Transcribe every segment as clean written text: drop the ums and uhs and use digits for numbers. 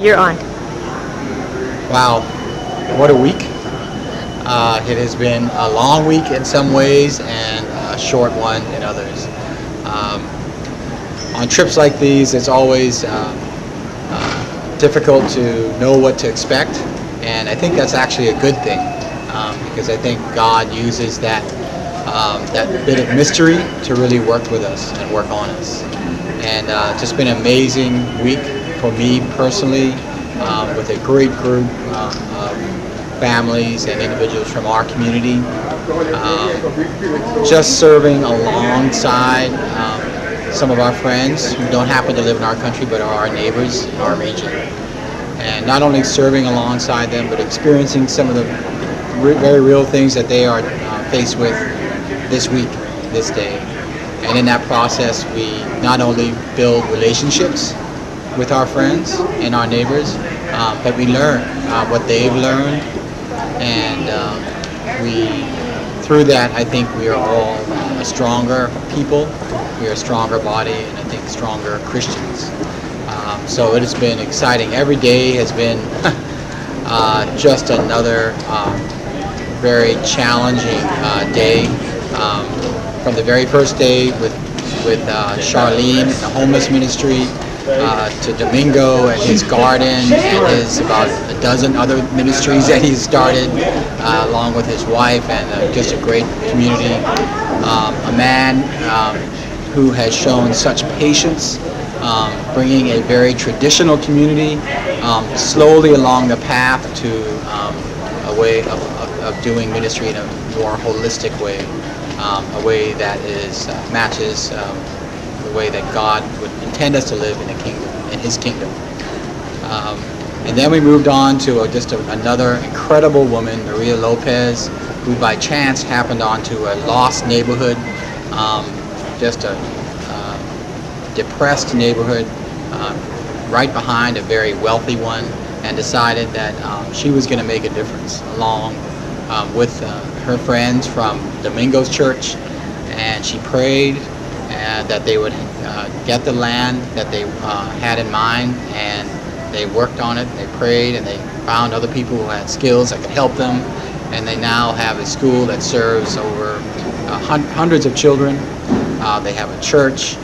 You're on. Wow, what a week. It has been a long week in some ways and a short one in others. On trips like these, it's always difficult to know what to expect, and I think that's actually a good thing because I think God uses that bit of mystery to really work with us and work on us. And just been an amazing week for me personally, with a great group of families and individuals from our community, just serving alongside some of our friends who don't happen to live in our country but are our neighbors in our region. And not only serving alongside them, but experiencing some of the very real things that they are faced with this week, this day. And in that process, we not only build relationships with our friends and our neighbors, but we learn what they've learned, and through that, I think we are all a stronger people, we are a stronger body, and I think stronger Christians. So it has been exciting. Every day has been just another very challenging day. From the very first day with Charlene and the homeless ministry, to Domingo and his garden and his about a dozen other ministries that he's started, along with his wife, and just a great community. A man who has shown such patience, bringing a very traditional community slowly along the path to a way of doing ministry in a more holistic way, a way that matches the way that God would intend us to live in His kingdom. And then we moved on to another incredible woman, Maria Lopez, who by chance happened onto a lost neighborhood, just a depressed neighborhood, right behind a very wealthy one, and decided that she was going to make a difference along with her friends from Domingo's church, and she prayed that they would get the land that they had in mind, and they worked on it, and they prayed, and they found other people who had skills that could help them, and they now have a school that serves over hundreds of children. They have a church,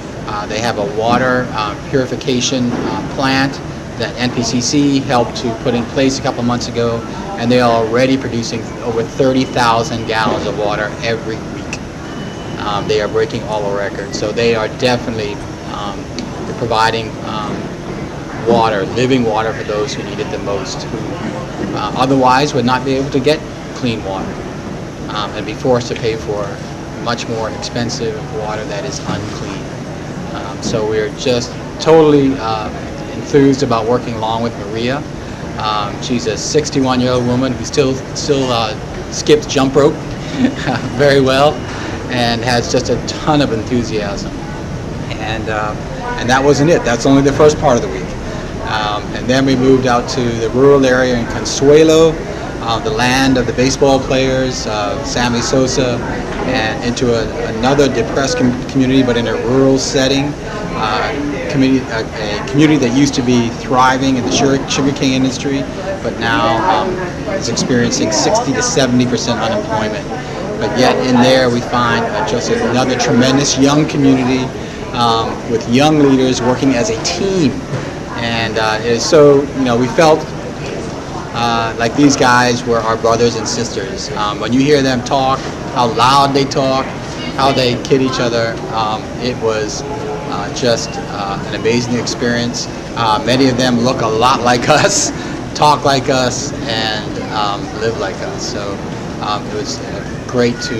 they have a water purification plant that NPCC helped to put in place a couple months ago, and they are already producing over 30,000 gallons of water every week. They are breaking all the records, so they are definitely providing water, living water, for those who need it the most, who otherwise would not be able to get clean water, and be forced to pay for much more expensive water that is unclean. So we're just totally enthused about working along with Maria. She's a 61-year-old woman who still skips jump rope very well, and has just a ton of enthusiasm. And that wasn't it. That's only the first part of the week. And then we moved out to the rural area in Consuelo, the land of the baseball players, Sammy Sosa, and into another depressed community, but in a rural setting. A community that used to be thriving in the sugarcane industry, but now is experiencing 60 to 70% unemployment. But yet in there we find just another tremendous young community with young leaders working as a team. And it is so, we felt like these guys were our brothers and sisters. When you hear them talk, how loud they talk, how they kid each other, it was just an amazing experience. Many of them look a lot like us, talk like us, and live like us. So it was great to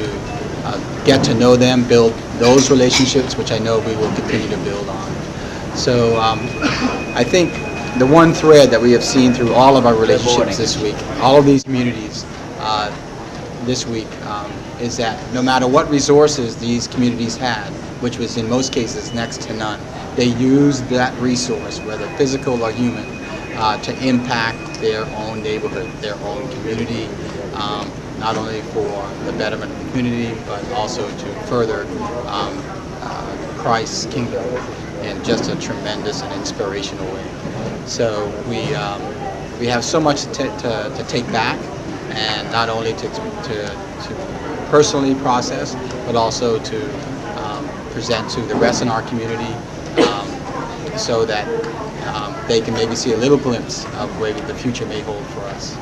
get to know them, build those relationships, which I know we will continue to build on. So I think the one thread that we have seen through all of our relationships this week, all of these communities this week, is that no matter what resources these communities had, which was in most cases next to none, they used that resource, whether physical or human, to impact their own neighborhood, their own community, not only for the betterment of the community, but also to further Christ's kingdom in just a tremendous and inspirational way. So we have so much to take back, and not only to personally process, but also to present to the rest in our community, so that they can maybe see a little glimpse of where the future may hold for us.